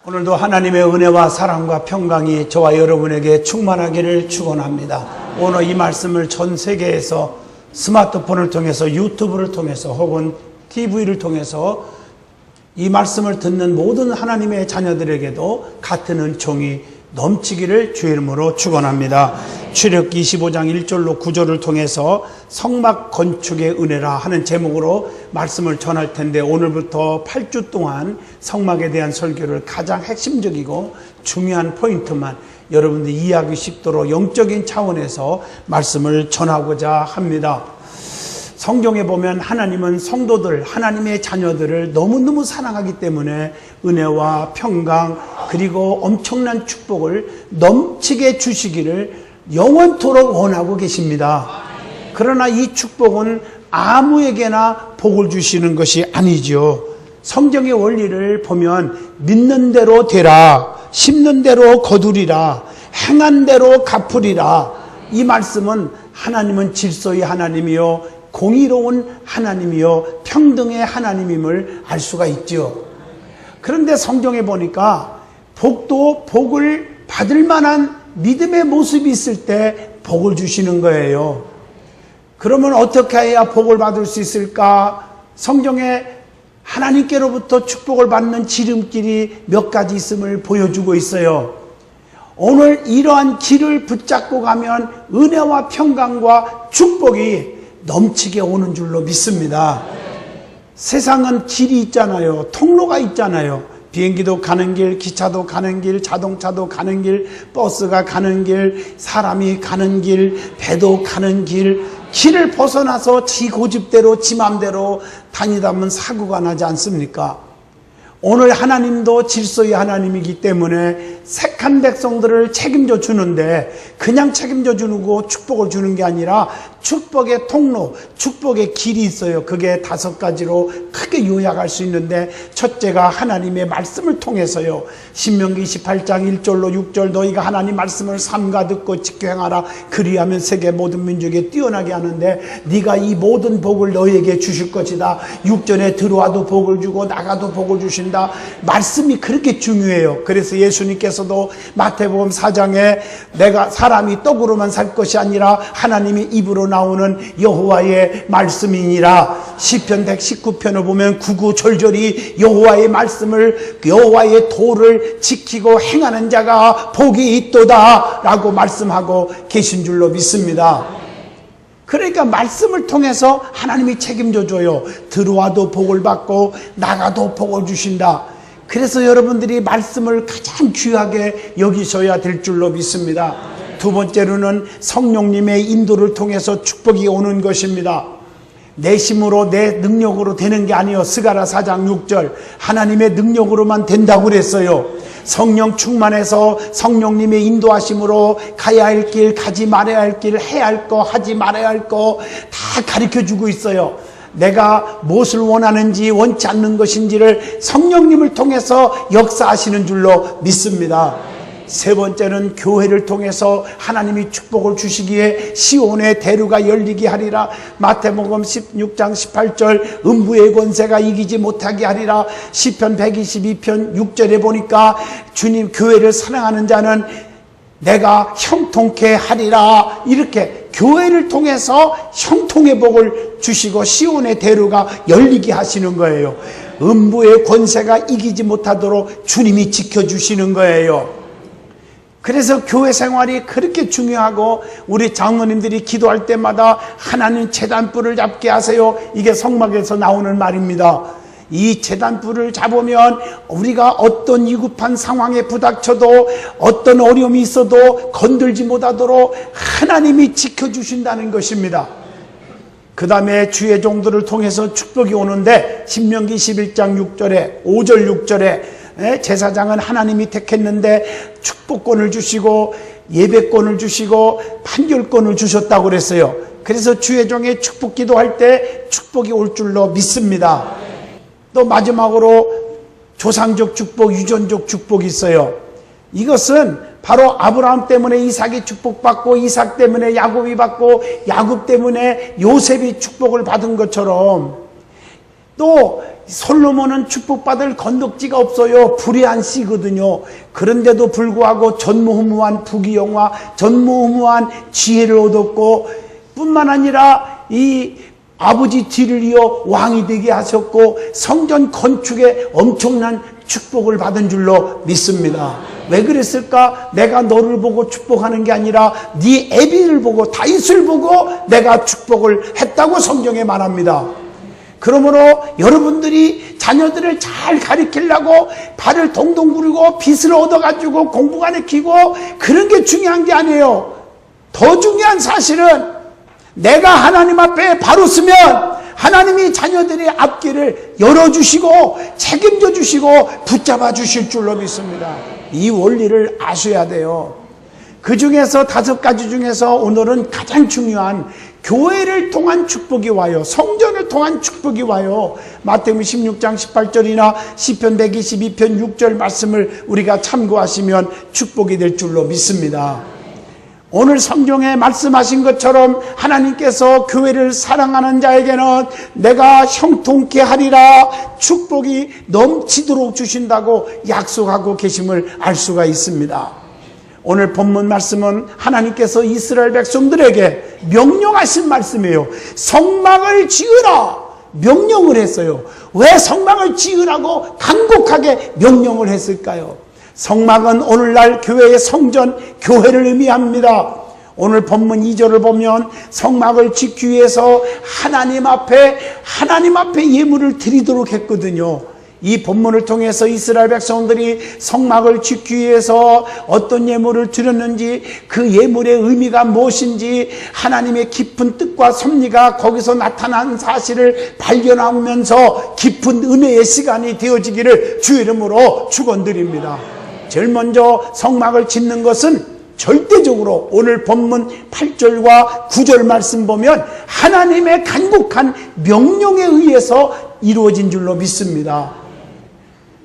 오늘도 하나님의 은혜와 사랑과 평강이 저와 여러분에게 충만하기를 축원합니다. 오늘 이 말씀을 전 세계에서 스마트폰을 통해서 유튜브를 통해서 혹은 TV를 통해서 이 말씀을 듣는 모든 하나님의 자녀들에게도 같은 은총이 넘치기를 주의 이름으로 축원합니다. 출애굽기 25장 1절로 9절을 통해서 성막 건축의 은혜라 하는 제목으로 말씀을 전할 텐데, 오늘부터 8주 동안 성막에 대한 설교를 가장 핵심적이고 중요한 포인트만 여러분들이 이해하기 쉽도록 영적인 차원에서 말씀을 전하고자 합니다. 성경에 보면 하나님은 성도들, 하나님의 자녀들을 너무너무 사랑하기 때문에 은혜와 평강 그리고 엄청난 축복을 넘치게 주시기를 영원토록 원하고 계십니다. 그러나 이 축복은 아무에게나 복을 주시는 것이 아니죠. 성경의 원리를 보면 믿는 대로 되라, 심는 대로 거두리라, 행한 대로 갚으리라. 이 말씀은 하나님은 질서의 하나님이요 공의로운 하나님이요 평등의 하나님임을 알 수가 있죠. 그런데 성경에 보니까 복도 복을 받을 만한 믿음의 모습이 있을 때 복을 주시는 거예요. 그러면 어떻게 해야 복을 받을 수 있을까? 성경에 하나님께로부터 축복을 받는 지름길이 몇 가지 있음을 보여주고 있어요. 오늘 이러한 길을 붙잡고 가면 은혜와 평강과 축복이 넘치게 오는 줄로 믿습니다. 세상은 길이 있잖아요. 통로가 있잖아요. 비행기도 가는 길, 기차도 가는 길, 자동차도 가는 길, 버스가 가는 길, 사람이 가는 길, 배도 가는 길. 길을 벗어나서 지 고집대로 지 맘대로 다니다 보면 사고가 나지 않습니까? 오늘 하나님도 질서의 하나님이기 때문에 택한 백성들을 책임져 주는데, 그냥 책임져 주고 축복을 주는 게 아니라 축복의 통로, 축복의 길이 있어요. 그게 5가지로 크게 요약할 수 있는데, 첫째가 하나님의 말씀을 통해서요. 신명기 28장 1절로 6절 너희가 하나님 말씀을 삼가 듣고 지켜 행하라. 그리하면 세계 모든 민족에 뛰어나게 하는데 네가 이 모든 복을 너희에게 주실 것이다. 6절에 들어와도 복을 주고 나가도 복을 주신다. 말씀이 그렇게 중요해요. 그래서 예수님께서도 마태복음 4장에 내가 사람이 떡으로만 살 것이 아니라 하나님이 입으로 나오는 여호와의 말씀이니라. 시편 119편을 보면 구구절절히 여호와의 말씀을, 여호와의 도를 지키고 행하는 자가 복이 있도다 라고 말씀하고 계신 줄로 믿습니다. 그러니까 말씀을 통해서 하나님이 책임져 줘요. 들어와도 복을 받고 나가도 복을 주신다. 그래서 여러분들이 말씀을 가장 귀하게 여기셔야 될 줄로 믿습니다. 두 번째로는 성령님의 인도를 통해서 축복이 오는 것입니다. 내 힘으로 내 능력으로 되는 게 아니에요. 스가랴 4장 6절 하나님의 능력으로만 된다고 그랬어요. 성령 충만해서 성령님의 인도하심으로 가야 할 길, 가지 말아야 할 길, 해야 할 거, 하지 말아야 할 거 다 가르쳐주고 있어요. 내가 무엇을 원하는지 원치 않는 것인지를 성령님을 통해서 역사하시는 줄로 믿습니다. 세 번째는 교회를 통해서 하나님이 축복을 주시기에 시온의 대루가 열리게 하리라. 마태복음 16장 18절 음부의 권세가 이기지 못하게 하리라. 시편 122편 6절에 보니까 주님 교회를 사랑하는 자는 내가 형통케 하리라. 이렇게 교회를 통해서 형통의 복을 주시고 시온의 대루가 열리게 하시는 거예요. 음부의 권세가 이기지 못하도록 주님이 지켜주시는 거예요. 그래서 교회 생활이 그렇게 중요하고, 우리 장로님들이 기도할 때마다 하나님 제단불을 잡게 하세요. 이게 성막에서 나오는 말입니다. 이 제단불을 잡으면 우리가 어떤 위급한 상황에 부닥쳐도 어떤 어려움이 있어도 건들지 못하도록 하나님이 지켜주신다는 것입니다. 그 다음에 주의 종들을 통해서 축복이 오는데, 신명기 11장 6절에 5절 6절에 제사장은 하나님이 택했는데 축복권을 주시고 예배권을 주시고 판결권을 주셨다고 그랬어요. 그래서 주의 종의 축복 기도할 때 축복이 올 줄로 믿습니다. 또 마지막으로 조상적 축복, 유전적 축복이 있어요. 이것은 바로 아브라함 때문에 이삭이 축복받고, 이삭 때문에 야곱이 받고, 야곱 때문에 요셉이 축복을 받은 것처럼 또 솔로몬은 축복받을 건덕지가 없어요. 불의한 씨거든요. 그런데도 불구하고 전무후무한 부귀영화, 전무후무한 지혜를 얻었고 뿐만 아니라 이 아버지 뒤를 이어 왕이 되게 하셨고 성전 건축에 엄청난 축복을 받은 줄로 믿습니다. 왜 그랬을까? 내가 너를 보고 축복하는 게 아니라 네 애비를 보고 다윗을 보고 내가 축복을 했다고 성경에 말합니다. 그러므로 여러분들이 자녀들을 잘 가르치려고 발을 동동 구르고 빚을 얻어가지고 공부가 안 시키고 그런 게 중요한 게 아니에요. 더 중요한 사실은 내가 하나님 앞에 바로 서면 하나님이 자녀들의 앞길을 열어주시고 책임져 주시고 붙잡아 주실 줄로 믿습니다. 이 원리를 아셔야 돼요. 그 중에서 5가지 중에서 오늘은 가장 중요한 교회를 통한 축복이 와요. 성전을 통한 축복이 와요. 마태복음 16장 18절이나 시편 122편 6절 말씀을 우리가 참고하시면 축복이 될 줄로 믿습니다. 오늘 성경에 말씀하신 것처럼 하나님께서 교회를 사랑하는 자에게는 내가 형통케 하리라 축복이 넘치도록 주신다고 약속하고 계심을 알 수가 있습니다. 오늘 본문 말씀은 하나님께서 이스라엘 백성들에게 명령하신 말씀이에요. 성막을 지으라 명령을 했어요. 왜 성막을 지으라고 간곡하게 명령을 했을까요? 성막은 오늘날 교회의 성전, 교회를 의미합니다. 오늘 본문 2절을 보면 성막을 짓기 위해서 하나님 앞에 예물을 드리도록 했거든요. 이 본문을 통해서 이스라엘 백성들이 성막을 짓기 위해서 어떤 예물을 드렸는지 그 예물의 의미가 무엇인지 하나님의 깊은 뜻과 섭리가 거기서 나타난 사실을 발견하면서 깊은 은혜의 시간이 되어지기를 주의 이름으로 축원드립니다. 제일 먼저 성막을 짓는 것은 절대적으로 오늘 본문 8절과 9절 말씀 보면 하나님의 간곡한 명령에 의해서 이루어진 줄로 믿습니다.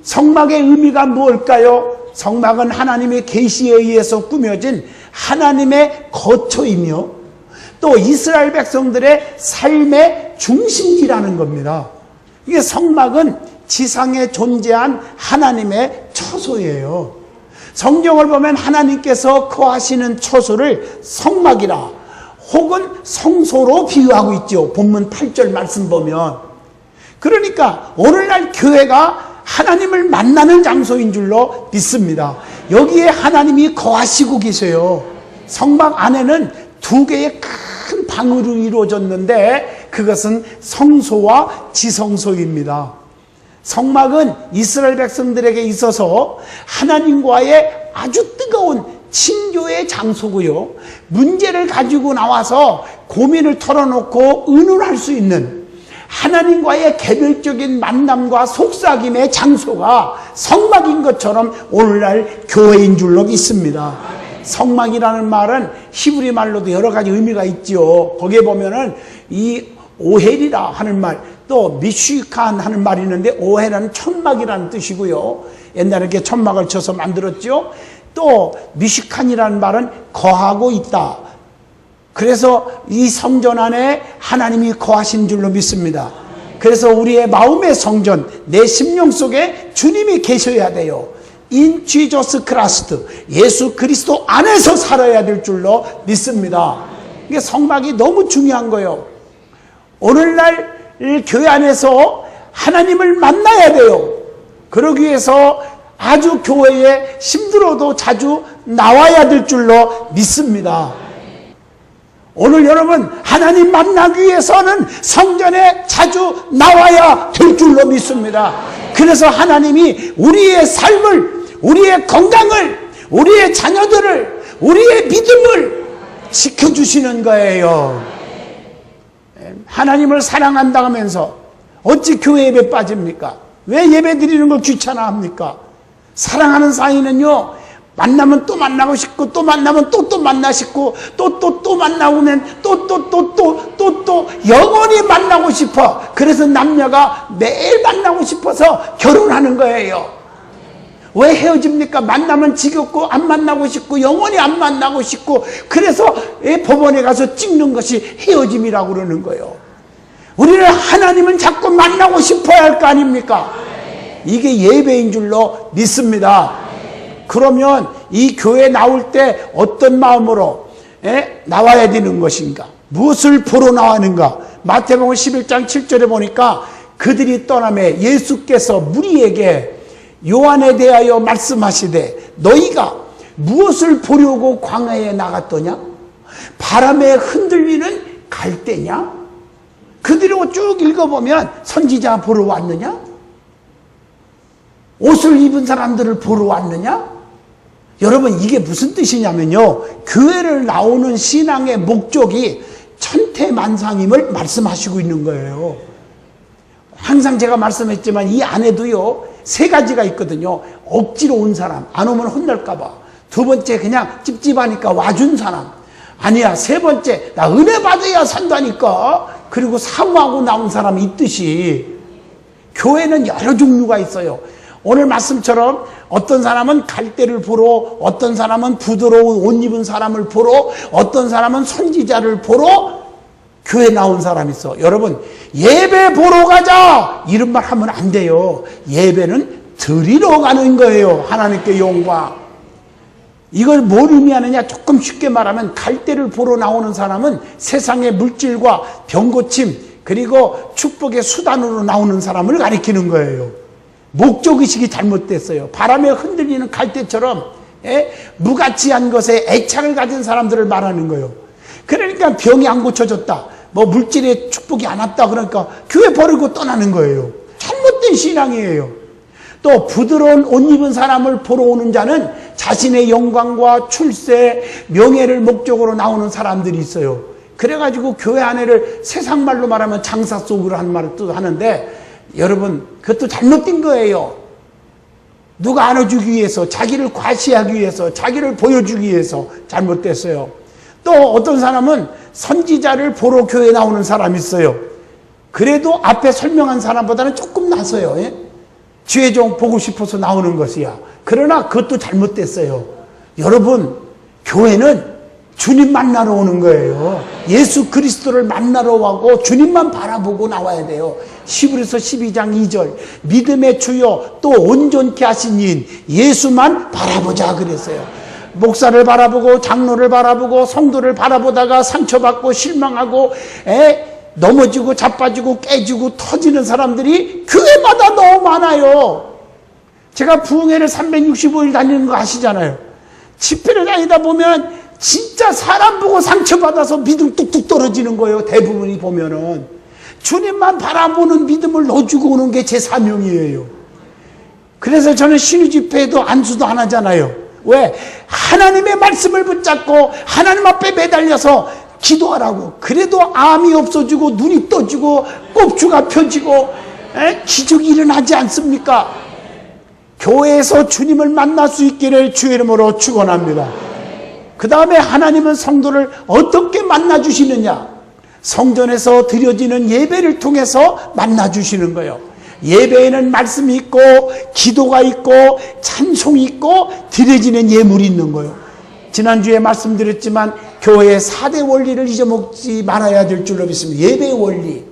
성막의 의미가 무엇일까요? 성막은 하나님의 계시에 의해서 꾸며진 하나님의 거처이며 또 이스라엘 백성들의 삶의 중심지라는 겁니다. 이게 성막은 지상에 존재한 하나님의 처소예요. 성경을 보면 하나님께서 거하시는 처소를 성막이라 혹은 성소로 비유하고 있죠. 본문 8절 말씀 보면. 그러니까 오늘날 교회가 하나님을 만나는 장소인 줄로 믿습니다. 여기에 하나님이 거하시고 계세요. 성막 안에는 2개의 큰 방으로 이루어졌는데 그것은 성소와 지성소입니다. 성막은 이스라엘 백성들에게 있어서 하나님과의 아주 뜨거운 친교의 장소고요. 문제를 가지고 나와서 고민을 털어놓고 의논할 수 있는 하나님과의 개별적인 만남과 속삭임의 장소가 성막인 것처럼 오늘날 교회인 줄로 믿습니다. 성막이라는 말은 히브리 말로도 여러 가지 의미가 있죠. 거기에 보면은 이 오헬이라 하는 말, 또 미슈칸 하는 말이 있는데 오헬은 천막이라는 뜻이고요. 옛날에 이렇게 천막을 쳐서 만들었죠. 또 미슈칸이라는 말은 거하고 있다. 그래서 이 성전 안에 하나님이 거하신 줄로 믿습니다. 그래서 우리의 마음의 성전, 내 심령 속에 주님이 계셔야 돼요. In Jesus Christ, 예수 그리스도 안에서 살아야 될 줄로 믿습니다. 이게 성막이 너무 중요한 거예요. 오늘날 교회 안에서 하나님을 만나야 돼요. 그러기 위해서 아주 교회에 힘들어도 자주 나와야 될 줄로 믿습니다. 오늘 여러분 하나님 만나기 위해서는 성전에 자주 나와야 될 줄로 믿습니다. 그래서 하나님이 우리의 삶을, 우리의 건강을, 우리의 자녀들을, 우리의 믿음을 지켜주시는 거예요. 하나님을 사랑한다 하면서 어찌 교회 예배 빠집니까? 왜 예배 드리는 걸 귀찮아합니까? 사랑하는 사이는요, 만나면 또 만나고 싶고, 또 만나면 또 만나 싶고, 또 만나면 또 영원히 만나고 싶어. 그래서 남녀가 매일 만나고 싶어서 결혼하는 거예요. 왜 헤어집니까? 만나면 지겹고 안 만나고 싶고 영원히 안 만나고 싶고, 그래서 법원에 가서 찍는 것이 헤어짐이라고 그러는 거예요. 우리는 하나님을 자꾸 만나고 싶어야 할 거 아닙니까? 이게 예배인 줄로 믿습니다. 그러면 이 교회 나올 때 어떤 마음으로 나와야 되는 것인가? 무엇을 보러 나왔는가? 마태복음 11장 7절에 보니까 그들이 떠나매 예수께서 무리에게 요한에 대하여 말씀하시되 너희가 무엇을 보려고 광야에 나갔더냐? 바람에 흔들리는 갈대냐? 그들을 쭉 읽어보면 선지자 보러 왔느냐? 옷을 입은 사람들을 보러 왔느냐? 여러분, 이게 무슨 뜻이냐면요, 교회를 나오는 신앙의 목적이 천태만상임을 말씀하시고 있는 거예요. 항상 제가 말씀했지만 이 안에도요 3가지가 있거든요. 억지로 온 사람, 안 오면 혼날까 봐. 2번째, 그냥 찝찝하니까 와준 사람. 아니야, 3번째, 나 은혜 받아야 산다니까. 그리고 사모하고 나온 사람이 있듯이 교회는 여러 종류가 있어요. 오늘 말씀처럼 어떤 사람은 갈대를 보러, 어떤 사람은 부드러운 옷 입은 사람을 보러, 어떤 사람은 선지자를 보러 교회 나온 사람이 있어. 여러분, 예배 보러 가자 이런 말 하면 안 돼요. 예배는 드리러 가는 거예요. 하나님께 영광. 이걸 뭘 의미하느냐? 조금 쉽게 말하면 갈대를 보러 나오는 사람은 세상의 물질과 병고침 그리고 축복의 수단으로 나오는 사람을 가리키는 거예요. 목적의식이 잘못됐어요. 바람에 흔들리는 갈대처럼 무가치한 것에 애착을 가진 사람들을 말하는 거예요. 그러니까 병이 안 고쳐졌다, 뭐 물질의 축복이 안 왔다, 그러니까 교회 버리고 떠나는 거예요. 잘못된 신앙이에요. 또 부드러운 옷 입은 사람을 보러 오는 자는 자신의 영광과 출세, 명예를 목적으로 나오는 사람들이 있어요. 그래가지고 교회 안에를 세상 말로 말하면 장사 속으로 한 말을 또 하는데, 여러분, 그것도 잘못된 거예요. 누가 안아주기 위해서, 자기를 과시하기 위해서, 자기를 보여주기 위해서 잘못됐어요. 또 어떤 사람은 선지자를 보러 교회에 나오는 사람이 있어요. 그래도 앞에 설명한 사람보다는 조금 나서요. 주의 종 보고 싶어서 나오는 것이야. 그러나 그것도 잘못됐어요. 여러분, 교회는 주님 만나러 오는 거예요. 예수 그리스도를 만나러 가고 주님만 바라보고 나와야 돼요. 히브리서 12장 2절 믿음의 주요 또 온전케 하신 인 예수만 바라보자 그랬어요. 목사를 바라보고 장로를 바라보고 성도를 바라보다가 상처받고 실망하고 넘어지고 자빠지고 깨지고 터지는 사람들이 교회마다 너무 많아요. 제가 부흥회를 365일 다니는 거 아시잖아요. 집회를 다니다 보면 진짜 사람 보고 상처받아서 믿음 뚝뚝 떨어지는 거예요. 대부분이 보면은 주님만 바라보는 믿음을 넣어주고 오는 게 제 사명이에요. 그래서 저는 신유 집회에도 안수도 안 하잖아요. 왜? 하나님의 말씀을 붙잡고 하나님 앞에 매달려서 기도하라고. 그래도 암이 없어지고 눈이 떠지고 꼽주가 펴지고 기적이 일어나지 않습니까? 교회에서 주님을 만날 수 있기를 주의 이름으로 축원합니다. 그 다음에 하나님은 성도를 어떻게 만나주시느냐? 성전에서 드려지는 예배를 통해서 만나주시는 거예요. 예배에는 말씀이 있고 기도가 있고 찬송이 있고 드려지는 예물이 있는 거예요. 지난주에 말씀드렸지만 교회의 4대 원리를 잊어먹지 말아야 될 줄로 믿습니다. 예배의 원리.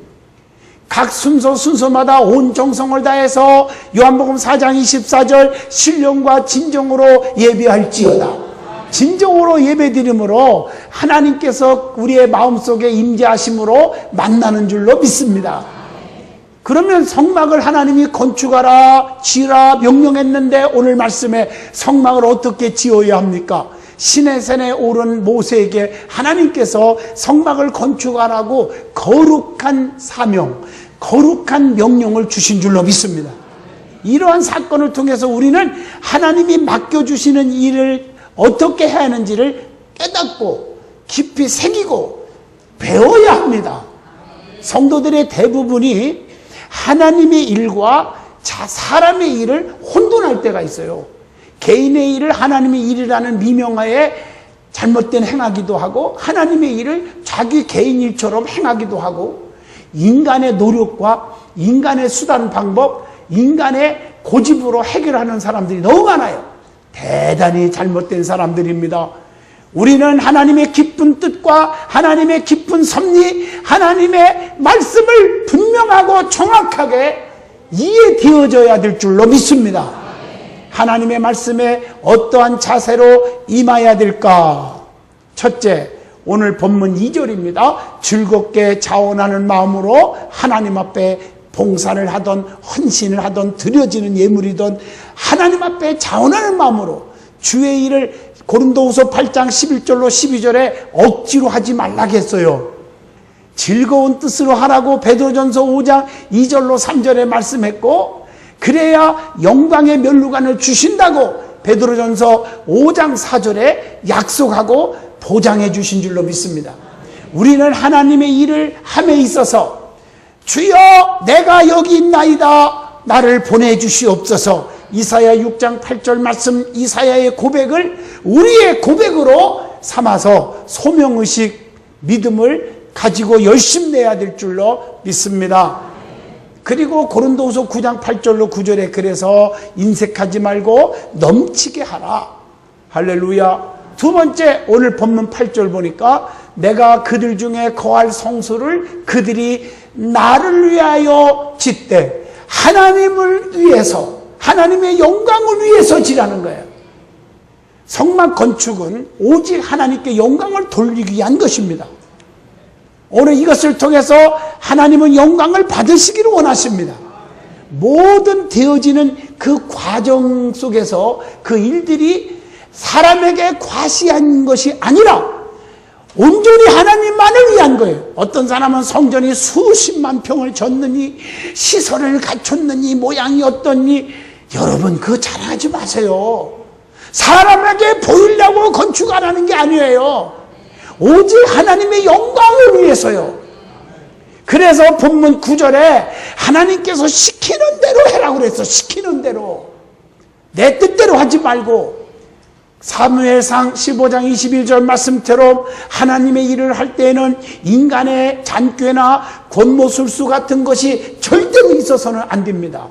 각 순서마다 온 정성을 다해서 요한복음 4장 24절 신령과 진정으로 예배할지어다. 진정으로 예배드림으로 하나님께서 우리의 마음속에 임재하심으로 만나는 줄로 믿습니다. 그러면 성막을 하나님이 건축하라 지으라 명령했는데 오늘 말씀에 성막을 어떻게 지어야 합니까? 시내산에 오른 모세에게 하나님께서 성막을 건축하라고 거룩한 사명, 거룩한 명령을 주신 줄로 믿습니다. 이러한 사건을 통해서 우리는 하나님이 맡겨주시는 일을 어떻게 해야 하는지를 깨닫고 깊이 새기고 배워야 합니다. 성도들의 대부분이 하나님의 일과 사람의 일을 혼돈할 때가 있어요. 개인의 일을 하나님의 일이라는 미명하에 잘못된 행하기도 하고 하나님의 일을 자기 개인 일처럼 행하기도 하고 인간의 노력과 인간의 수단 방법, 인간의 고집으로 해결하는 사람들이 너무 많아요. 대단히 잘못된 사람들입니다. 우리는 하나님의 깊은 뜻과 하나님의 깊은 섭리, 하나님의 말씀을 분명하고 정확하게 이해되어져야 될 줄로 믿습니다. 하나님의 말씀에 어떠한 자세로 임해야 될까? 첫째, 오늘 본문 2절입니다. 즐겁게 자원하는 마음으로 하나님 앞에 봉사를 하던 헌신을 하던 드려지는 예물이던 하나님 앞에 자원하는 마음으로 주의 일을 고린도후서 8장 11절로 12절에 억지로 하지 말라고 했어요. 즐거운 뜻으로 하라고 베드로전서 5장 2절로 3절에 말씀했고, 그래야 영광의 면류관을 주신다고 베드로전서 5장 4절에 약속하고 보장해 주신 줄로 믿습니다. 우리는 하나님의 일을 함에 있어서 주여 내가 여기 있나이다 나를 보내주시옵소서, 이사야 6장 8절 말씀, 이사야의 고백을 우리의 고백으로 삼아서 소명의식 믿음을 가지고 열심히 내야 될 줄로 믿습니다. 그리고 고린도후서 9장 8절로 9절에 그래서 인색하지 말고 넘치게 하라. 할렐루야. 두 번째, 오늘 본문 8절 보니까 내가 그들 중에 거할 성소를 그들이 나를 위하여 짓되, 하나님을 위해서, 하나님의 영광을 위해서 지라는 거예요. 성막 건축은 오직 하나님께 영광을 돌리기 위한 것입니다. 오늘 이것을 통해서 하나님은 영광을 받으시기를 원하십니다. 모든 되어지는 그 과정 속에서 그 일들이 사람에게 과시한 것이 아니라 온전히 하나님만을 위한 거예요. 어떤 사람은 성전이 수십만 평을 졌느니 시설을 갖췄느니 모양이 어떠니, 여러분 그거 자랑하지 마세요. 사람에게 보이려고 건축 안 하는 게 아니에요. 오직 하나님의 영광을 위해서요. 그래서 본문 9절에 하나님께서 시키는 대로 해라고 그랬어. 시키는 대로. 내 뜻대로 하지 말고. 사무엘상 15장 21절 말씀처럼 하나님의 일을 할 때에는 인간의 잔꾀나 권모술수 같은 것이 절대로 있어서는 안 됩니다.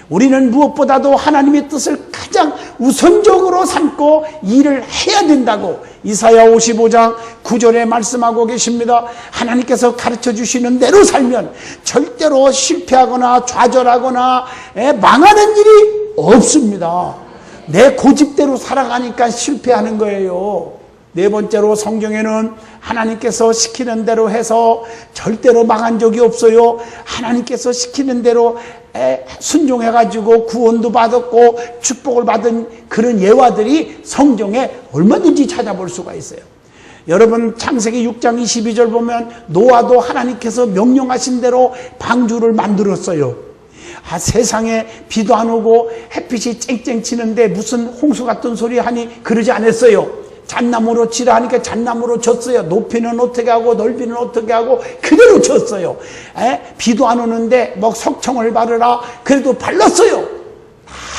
우리는 무엇보다도 하나님의 뜻을 가장 우선적으로 삼고 일을 해야 된다고 이사야 55장 9절에 말씀하고 계십니다. 하나님께서 가르쳐 주시는 대로 살면 절대로 실패하거나 좌절하거나 망하는 일이 없습니다. 내 고집대로 살아가니까 실패하는 거예요. 네 번째로, 성경에는 하나님께서 시키는 대로 해서 절대로 망한 적이 없어요. 하나님께서 시키는 대로 순종해가지고 구원도 받았고 축복을 받은 그런 예화들이 성경에 얼마든지 찾아볼 수가 있어요. 여러분 창세기 6장 22절 보면 노아도 하나님께서 명령하신 대로 방주를 만들었어요. 세상에 비도 안 오고 햇빛이 쨍쨍 치는데 무슨 홍수 같은 소리 하니 그러지 않았어요. 잣나무로 치라 하니까 잣나무로 쳤어요. 높이는 어떻게 하고 넓이는 어떻게 하고 그대로 쳤어요. 비도 안 오는데 뭐 석청을 바르라 그래도 발랐어요.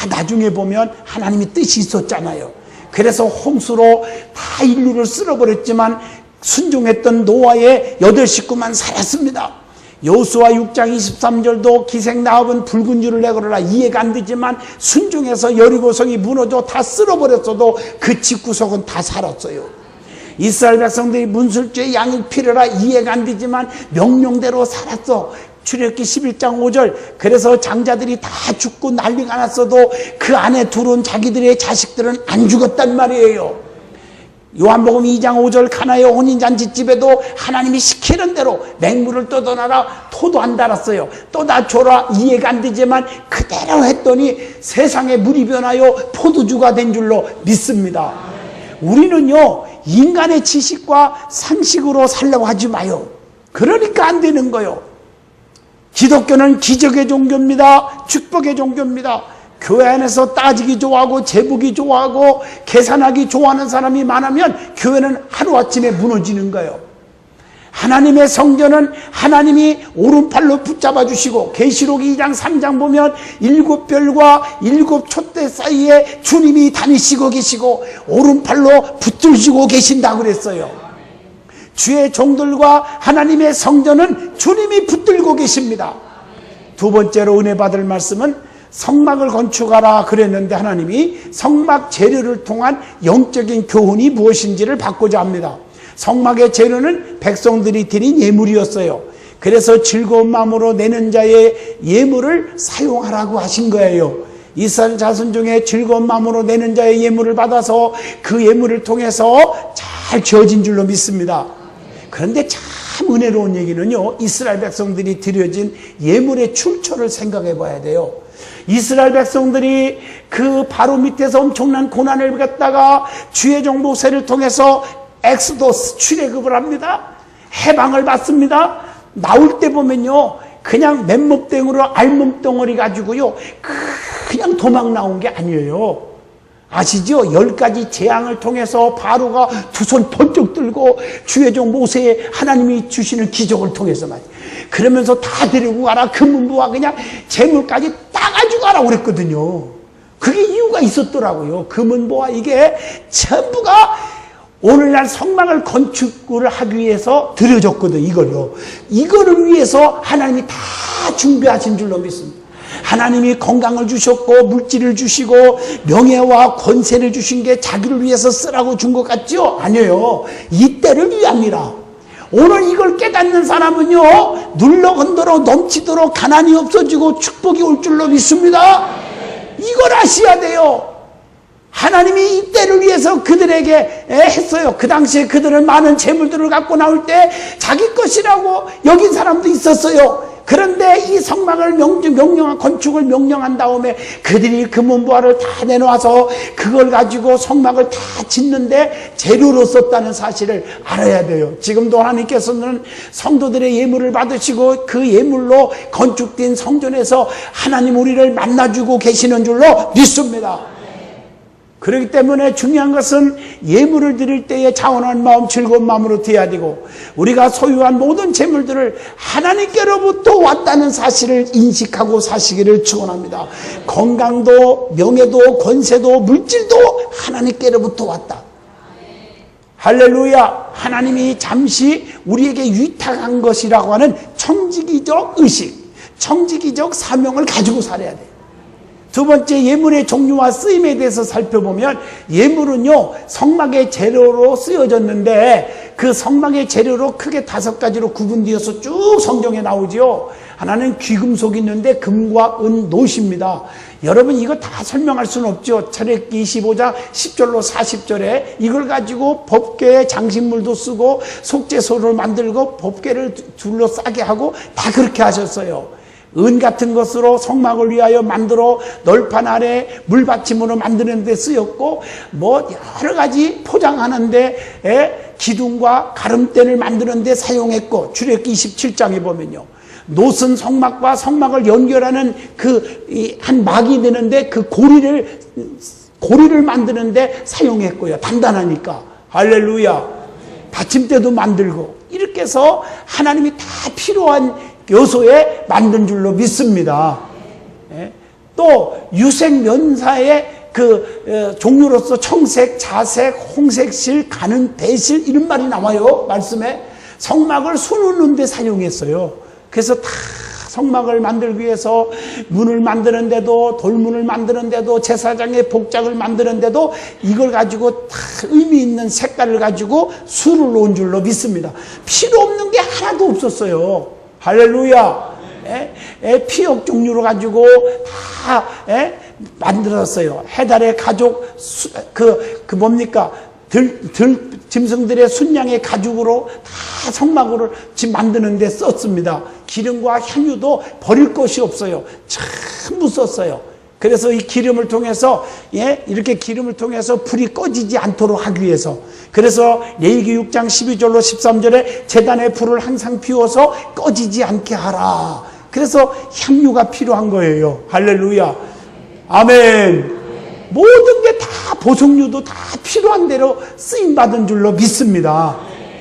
나중에 보면 하나님의 뜻이 있었잖아요. 그래서 홍수로 다 인류를 쓸어버렸지만 순종했던 노아의 8식구만 살았습니다. 여호수아 6장 23절도 기생나합은 붉은 줄을 내걸어라. 이해가 안 되지만 순종해서 여리고성이 무너져 다 쓸어버렸어도 그 집구석은 다 살았어요. 이스라엘 백성들이 문술주의 양을 필요라. 이해가 안 되지만 명령대로 살았어. 출애굽기 11장 5절 그래서 장자들이 다 죽고 난리가 났어도 그 안에 들어온 자기들의 자식들은 안 죽었단 말이에요. 요한복음 2장 5절 가나의 혼인잔치집에도 하나님이 시키는 대로 맹물을 떠도나라 토도 안 달았어요. 또다 줘라. 이해가 안 되지만 그대로 했더니 세상에 물이 변하여 포도주가 된 줄로 믿습니다. 우리는요 인간의 지식과 상식으로 살려고 하지 마요. 그러니까 안 되는 거요. 기독교는 기적의 종교입니다. 축복의 종교입니다. 교회 안에서 따지기 좋아하고 재보기 좋아하고 계산하기 좋아하는 사람이 많으면 교회는 하루아침에 무너지는 거예요. 하나님의 성전은 하나님이 오른팔로 붙잡아 주시고 계시록 2장 3장 보면 7별과 7촛대 사이에 주님이 다니시고 계시고 오른팔로 붙들시고 계신다고 그랬어요. 주의 종들과 하나님의 성전은 주님이 붙들고 계십니다. 두 번째로 은혜 받을 말씀은 성막을 건축하라 그랬는데 하나님이 성막 재료를 통한 영적인 교훈이 무엇인지를 받고자 합니다. 성막의 재료는 백성들이 드린 예물이었어요. 그래서 즐거운 마음으로 내는 자의 예물을 사용하라고 하신 거예요. 이스라엘 자손 중에 즐거운 마음으로 내는 자의 예물을 받아서 그 예물을 통해서 잘 지어진 줄로 믿습니다. 그런데 참 은혜로운 얘기는요, 이스라엘 백성들이 드려진 예물의 출처를 생각해 봐야 돼요. 이스라엘 백성들이 그 바로 밑에서 엄청난 고난을 겪다가 주의 종 모세를 통해서 엑소더스 출애굽을 합니다. 해방을 받습니다. 나올 때 보면요, 그냥 맨몸뚱으로 알몸덩어리 가지고요, 그냥 도망 나온 게 아니에요. 아시죠? 10가지 재앙을 통해서 바로가 두 손 번쩍 들고 주의 종 모세의 하나님이 주시는 기적을 통해서 말이에요. 그러면서 다 데리고 가라. 금은보화 그냥 재물까지 따가지고 가라 그랬거든요. 그게 이유가 있었더라고요. 금은보화 이게 전부가 오늘날 성막을 건축을 하기 위해서 드려졌거든. 이거를 위해서 하나님이 다 준비하신 줄로 믿습니다. 하나님이 건강을 주셨고 물질을 주시고 명예와 권세를 주신 게 자기를 위해서 쓰라고 준 것 같죠? 아니에요. 이때를 위함이라. 오늘 이걸 깨닫는 사람은요, 눌러 건드려 넘치도록 가난이 없어지고 축복이 올 줄로 믿습니다. 이걸 아셔야 돼요. 하나님이 이때를 위해서 그들에게 했어요. 그 당시에 그들은 많은 재물들을 갖고 나올 때 자기 것이라고 여긴 사람도 있었어요. 그런데 이 성막을 건축을 명령한 다음에 그들이 금은보화를 다 내놓아서 그걸 가지고 성막을 다 짓는데 재료로 썼다는 사실을 알아야 돼요. 지금도 하나님께서는 성도들의 예물을 받으시고 그 예물로 건축된 성전에서 하나님 우리를 만나주고 계시는 줄로 믿습니다. 그렇기 때문에 중요한 것은 예물을 드릴 때에 자원한 마음, 즐거운 마음으로 드려야 되고, 우리가 소유한 모든 재물들을 하나님께로부터 왔다는 사실을 인식하고 사시기를 축원합니다. 건강도 명예도 권세도 물질도 하나님께로부터 왔다. 할렐루야. 하나님이 잠시 우리에게 위탁한 것이라고 하는 청지기적 의식, 청지기적 사명을 가지고 살아야 돼요. 두 번째, 예물의 종류와 쓰임에 대해서 살펴보면, 예물은요 성막의 재료로 쓰여졌는데 그 성막의 재료로 크게 5가지로 구분되어서 쭉 성경에 나오죠. 하나는 귀금속이 있는데 금과 은, 노십니다. 여러분 이거 다 설명할 수는 없죠. 출애굽기 25장 10절로 40절에 이걸 가지고 법궤에 장식물도 쓰고 속죄소를 만들고 법궤를 둘러싸게 하고 다 그렇게 하셨어요. 은 같은 것으로 성막을 위하여 만들어 널판 아래 물받침으로 만드는 데 쓰였고, 뭐 여러 가지 포장하는데 기둥과 가름대를 만드는 데 사용했고, 출애굽기 27장에 보면요, 노은 성막과 성막을 연결하는 그 한 막이 되는데 그 고리를 만드는 데 사용했고요. 단단하니까. 할렐루야. 받침대도 만들고, 이렇게 해서 하나님이 다 필요한 요소에 만든 줄로 믿습니다. 또 유색 면사의 그 종류로서 청색, 자색, 홍색 실, 가는 대실 이런 말이 나와요. 말씀에. 성막을 수놓는 데 사용했어요. 그래서 다 성막을 만들기 위해서 문을 만드는데도, 돌문을 만드는데도, 제사장의 복장을 만드는데도 이걸 가지고 다 의미 있는 색깔을 가지고 수를 놓은 줄로 믿습니다. 필요 없는 게 하나도 없었어요. 할렐루야. 피역 종류로 가지고 다 만들었어요. 해달의 가죽, 뭡니까? 짐승들의 순양의 가죽으로 다 성막으로 만드는 데 썼습니다. 기름과 향유도 버릴 것이 없어요. 전부 썼어요. 그래서 이 기름을 통해서, 이렇게 기름을 통해서 불이 꺼지지 않도록 하기 위해서. 그래서 레위기 6장 12절로 13절에 제단의 불을 항상 피워서 꺼지지 않게 하라. 그래서 향유가 필요한 거예요. 할렐루야. 아멘. 모든 게 다 보석류도 다 필요한 대로 쓰임받은 줄로 믿습니다.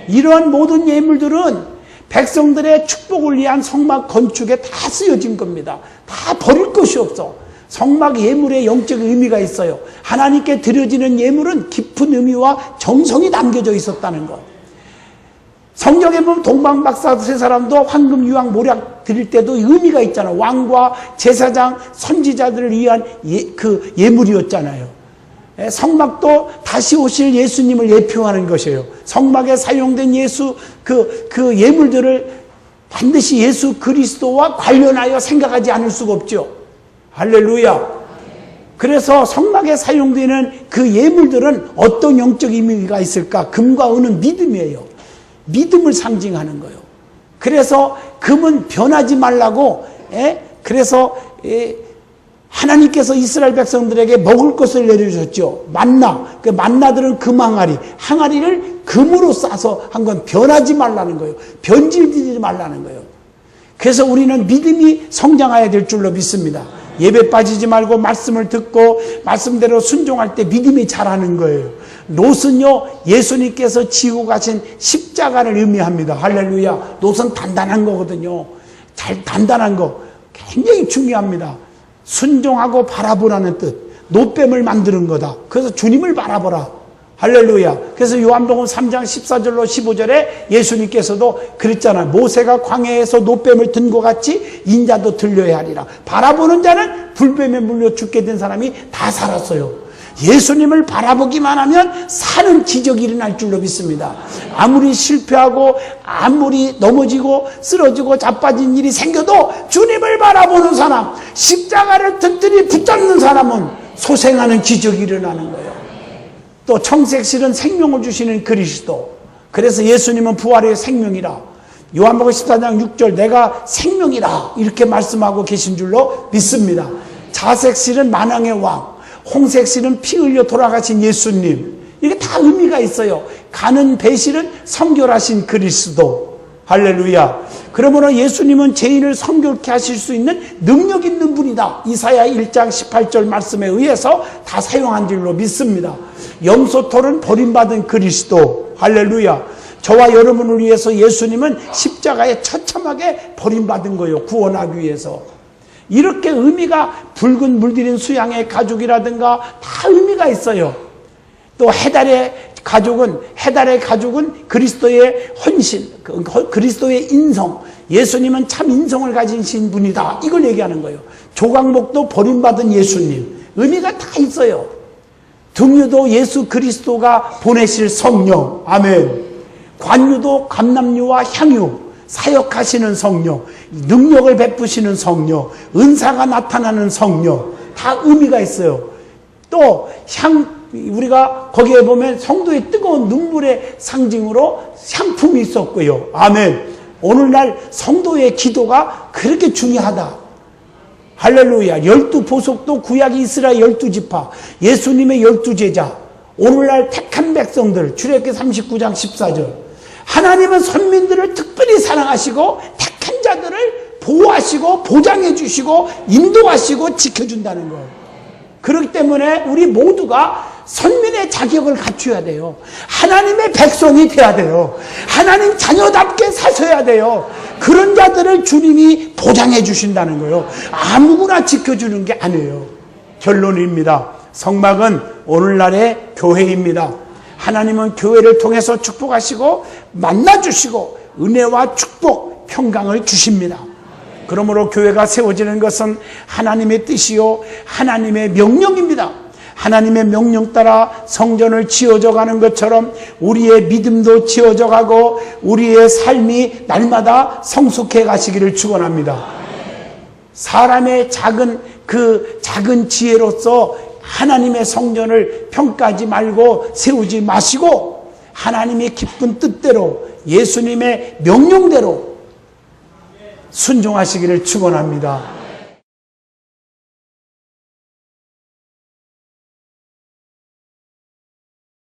이러한 모든 예물들은 백성들의 축복을 위한 성막 건축에 다 쓰여진 겁니다. 다 버릴 것이 없어. 성막 예물에 영적 의미가 있어요. 하나님께 드려지는 예물은 깊은 의미와 정성이 담겨져 있었다는 것. 성경에 보면 동방박사 세 사람도 황금 유황 모략 드릴 때도 의미가 있잖아. 왕과 제사장 선지자들을 위한 예물이었잖아요. 성막도 다시 오실 예수님을 예표하는 것이에요. 성막에 사용된 그 예물들을 반드시 예수 그리스도와 관련하여 생각하지 않을 수가 없죠. 할렐루야. 그래서 성막에 사용되는 그 예물들은 어떤 영적 의미가 있을까? 금과 은은 믿음이에요. 믿음을 상징하는 거예요. 그래서 금은 변하지 말라고, 그래서 하나님께서 이스라엘 백성들에게 먹을 것을 내려주셨죠. 만나. 그 만나들은 금 항아리를 금으로 싸서 한 건 변하지 말라는 거예요. 변질되지 말라는 거예요. 그래서 우리는 믿음이 성장해야 될 줄로 믿습니다. 예배 빠지지 말고 말씀을 듣고 말씀대로 순종할 때 믿음이 자라는 거예요. 놋은요, 예수님께서 지고 가신 십자가를 의미합니다. 할렐루야. 놋은 단단한 거거든요. 단단한 거 굉장히 중요합니다. 순종하고 바라보라는 뜻. 놋뱀을 만드는 거다. 그래서 주님을 바라보라. 할렐루야. 그래서 요한복음 3장 14절로 15절에 예수님께서도 그랬잖아요. 모세가 광야에서 놋뱀을 든 것 같이 인자도 들려야 하리라. 바라보는 자는 불뱀에 물려 죽게 된 사람이 다 살았어요. 예수님을 바라보기만 하면 사는 기적이 일어날 줄로 믿습니다. 아무리 실패하고 아무리 넘어지고 쓰러지고 자빠진 일이 생겨도 주님을 바라보는 사람, 십자가를 튼튼히 붙잡는 사람은 소생하는 기적이 일어나는 거예요. 또 청색실은 생명을 주시는 그리스도. 그래서 예수님은 부활의 생명이라. 요한복음 14장 6절 내가 생명이라 이렇게 말씀하고 계신 줄로 믿습니다. 자색실은 만왕의 왕, 홍색실은 피 흘려 돌아가신 예수님. 이게 다 의미가 있어요. 가는 배실은 성결하신 그리스도. 할렐루야. 그러므로 예수님은 죄인을 성결케 하실 수 있는 능력 있는 분이다. 이사야 1장 18절 말씀에 의해서 다 사용한 줄로 믿습니다. 염소털은 버림받은 그리스도. 할렐루야. 저와 여러분을 위해서 예수님은 십자가에 처참하게 버림받은 거예요. 구원하기 위해서. 이렇게 의미가 붉은 물들인 수양의 가죽이라든가 다 의미가 있어요. 또 해달의 가죽은 그리스도의 헌신, 그리스도의 인성, 예수님은 참 인성을 가지신 분이다. 이걸 얘기하는 거예요. 조각목도 버림받은 예수님. 의미가 다 있어요. 등유도 예수 그리스도가 보내실 성령. 아멘. 관유도 감람유와 향유. 사역하시는 성령, 능력을 베푸시는 성령, 은사가 나타나는 성령, 다 의미가 있어요. 또 우리가 거기에 보면 성도의 뜨거운 눈물의 상징으로 향품이 있었고요. 아멘. 오늘날 성도의 기도가 그렇게 중요하다. 할렐루야. 12보석도 구약이 이스라엘 12지파, 예수님의 12제자, 오늘날 택한 백성들, 출애굽기 39장 14절. 하나님은 선민들을 특별히 사랑하시고 택한 자들을 보호하시고 보장해 주시고 인도하시고 지켜준다는 거예요. 그렇기 때문에 우리 모두가 선민의 자격을 갖춰야 돼요. 하나님의 백성이 돼야 돼요. 하나님 자녀답게 사셔야 돼요. 그런 자들을 주님이 보장해 주신다는 거예요. 아무거나 지켜주는 게 아니에요. 결론입니다. 성막은 오늘날의 교회입니다. 하나님은 교회를 통해서 축복하시고 만나주시고 은혜와 축복, 평강을 주십니다. 그러므로 교회가 세워지는 것은 하나님의 뜻이요 하나님의 명령입니다. 하나님의 명령 따라 성전을 지어져 가는 것처럼 우리의 믿음도 지어져 가고 우리의 삶이 날마다 성숙해 가시기를 축원합니다. 사람의 작은 지혜로서 하나님의 성전을 평가하지 말고 세우지 마시고 하나님의 기쁜 뜻대로 예수님의 명령대로 순종하시기를 축원합니다.